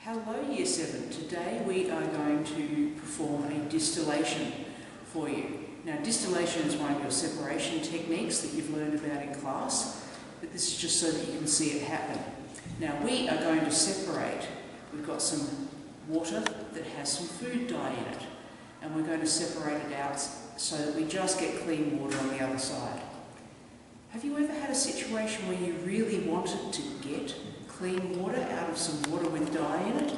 Hello Year 7. Today we are going to perform a distillation for you. Now distillation is one of your separation techniques that you've learned about in class, but this is just so that you can see it happen. Now we are going to separate, we've got some water that has some food dye in it, and we're going to separate it out so that we just get clean water on the other side. Have you ever had a situation where you really wanted to get clean water out of some water with dye in it?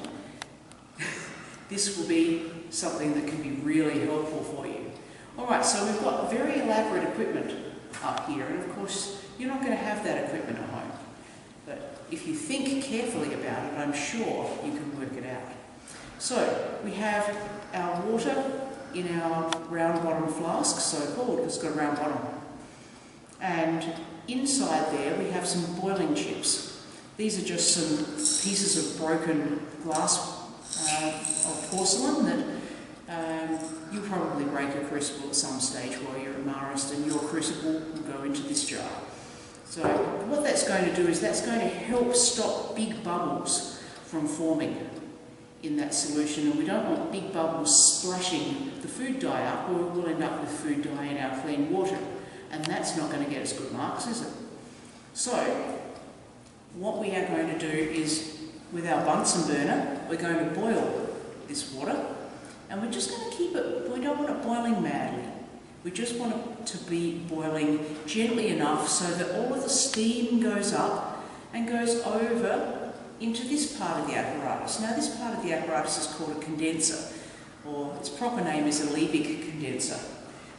This will be something that can be really helpful for you. Alright, so we've got very elaborate equipment up here, and of course you're not going to have that equipment at home. But if you think carefully about it, I'm sure you can work it out. So we have our water in our round bottom flask, so-called, it's got a round bottom. And inside there we have some boiling chips. These are just some pieces of broken glass of porcelain that you probably break a crucible at some stage while you're at Marist, and your crucible will go into this jar. So what that's going to do is that's going to help stop big bubbles from forming in that solution, and we don't want big bubbles splashing the food dye up, or we'll end up with food dye in our clean water, and that's not going to get us good marks, is it? So what we are going to do is, with our Bunsen burner, we're going to boil this water, and we're just going to keep it, we don't want it boiling madly. We just want it to be boiling gently enough so that all of the steam goes up and goes over into this part of the apparatus. Now this part of the apparatus is called a condenser, or its proper name is a Liebig condenser.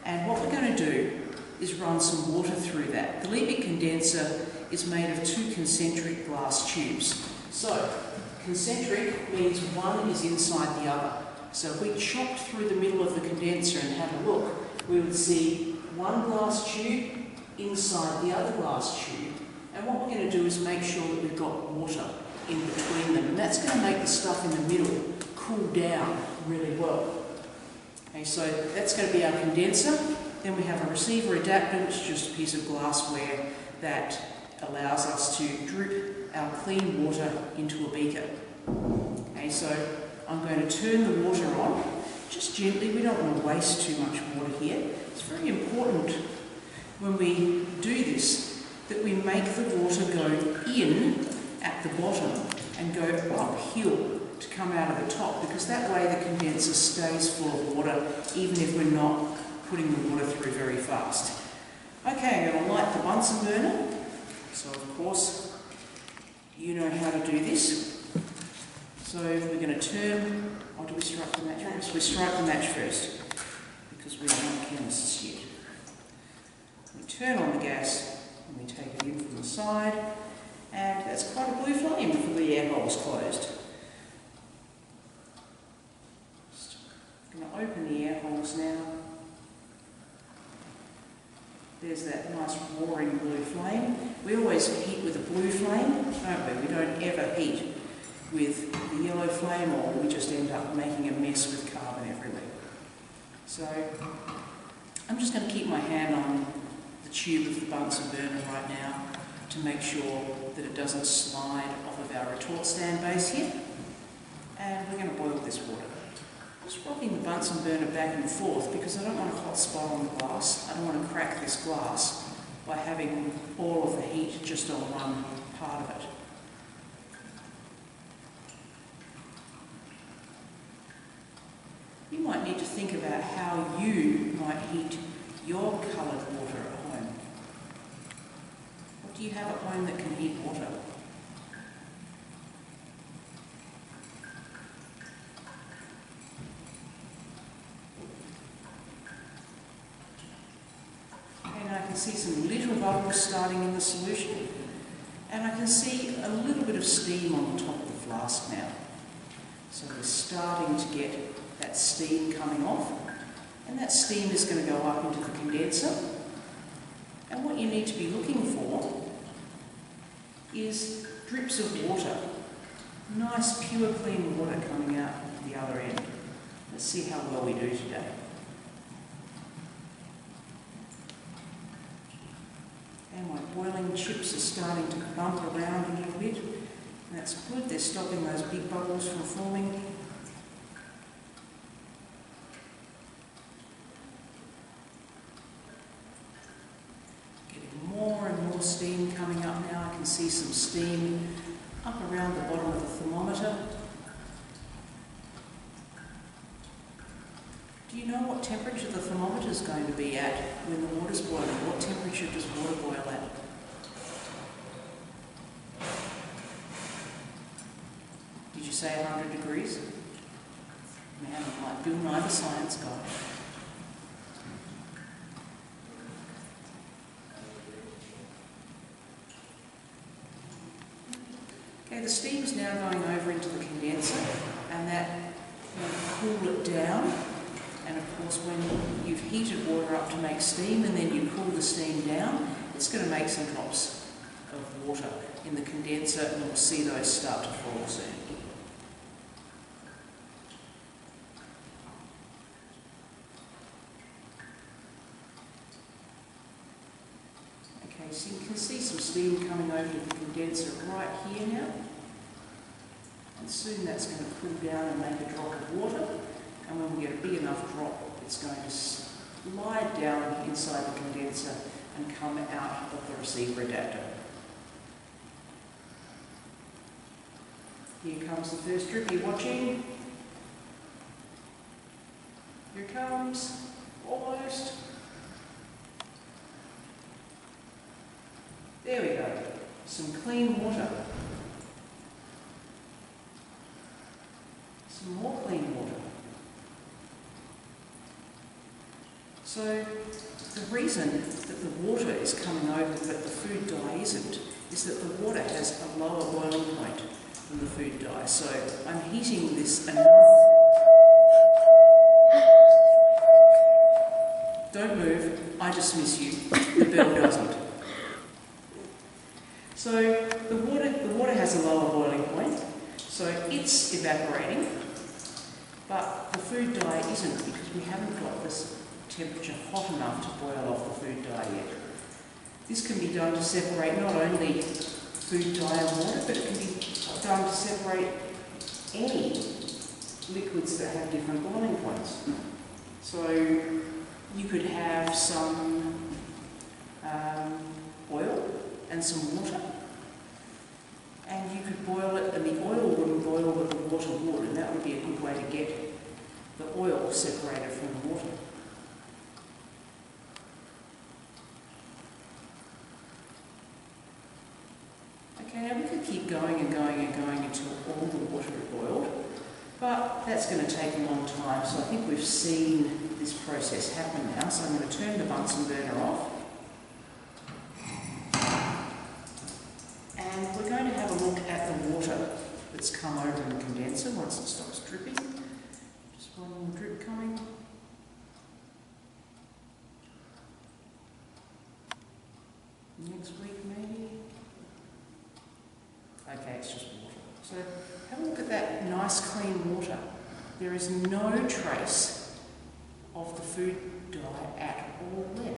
And what we're going to do is run some water through that. The Liebig condenser is made of two concentric glass tubes. So, concentric means one is inside the other. So if we chopped through the middle of the condenser and had a look, we would see one glass tube inside the other glass tube. And what we're going to do is make sure that we've got water in between them. And that's going to make the stuff in the middle cool down really well. Okay, so that's going to be our condenser. Then we have a receiver adapter, which is just a piece of glassware that allows us to drip our clean water into a beaker. Okay, so I'm going to turn the water on, just gently. We don't want to waste too much water here. It's very important when we do this that we make the water go in at the bottom and go uphill to come out of the top, because that way the condenser stays full of water even if we're not putting the water through very fast. Okay, I'm going to light the Bunsen burner. So of course, you know how to do this. So we're going to turn, do we strike the match first? We strike the match first, because we are not chemists yet. We turn on the gas, and we take it in from the side, and that's quite a blue flame before the air hole's closed. Just going to open the air holes now. There's that nice roaring blue flame. We always heat with a blue flame, don't we? We don't ever heat with the yellow flame, or we just end up making a mess with carbon everywhere. So I'm just going to keep my hand on the tube of the Bunsen burner right now to make sure that it doesn't slide off of our retort stand base here. And we're going to boil this water. Just rocking the Bunsen burner back and forth, because I don't want a hot spot on the glass. I don't want to crack this glass by having all of the heat just on one part of it. You might need to think about how you might heat your coloured water at home. What do you have at home that can heat water? I can see some little bubbles starting in the solution, and I can see a little bit of steam on the top of the flask now. So we're starting to get that steam coming off, and that steam is going to go up into the condenser. And what you need to be looking for is drips of water, nice pure clean water coming out the other end. Let's see how well we do today. And my boiling chips are starting to bump around a little bit. That's good, they're stopping those big bubbles from forming. Getting more and more steam coming up now. I can see some steam up around the bottom of the thermometer. Do you know what temperature the thermometer is going to be at when the water's boiling? What temperature does water boil at? Did you say 100 degrees? Man, I'm like Bill Nye the Science Guy. Okay, the steam's now going over into the condenser, and that will cool it down. And of course, when you've heated water up to make steam and then you cool the steam down, it's going to make some drops of water in the condenser, and we'll see those start to fall soon. Okay, so you can see some steam coming over to the condenser right here now. And soon that's going to cool down and make a drop of water. And when we get a big enough drop, it's going to slide down inside the condenser and come out of the receiver adapter. Here comes the first drip. You're watching. Here it comes. Almost. There we go. Some clean water. Some more clean water. So the reason that the water is coming over but the food dye isn't is that the water has a lower boiling point than the food dye. So I'm heating this enough. Don't move, I dismiss you. The bell doesn't. So the water has a lower boiling point, so it's evaporating, but the food dye isn't because we haven't got this temperature hot enough to boil off the food dye yet. This can be done to separate not only food dye and water, but it can be done to separate any liquids that have different boiling points. So you could have some oil and some water, and you could boil it, and the oil wouldn't boil but the water would, and that would be a good way to get the oil separated from the water. Okay, now we could keep going and going and going until all the water is boiled, but that's going to take a long time, so I think we've seen this process happen now, so I'm going to turn the Bunsen burner off. And we're going to have a look at the water that's come over in the condenser once it stops dripping. Just one more drip coming. Next week maybe. Okay, it's just water. So have a look at that nice clean water. There is no trace of the food dye at all left.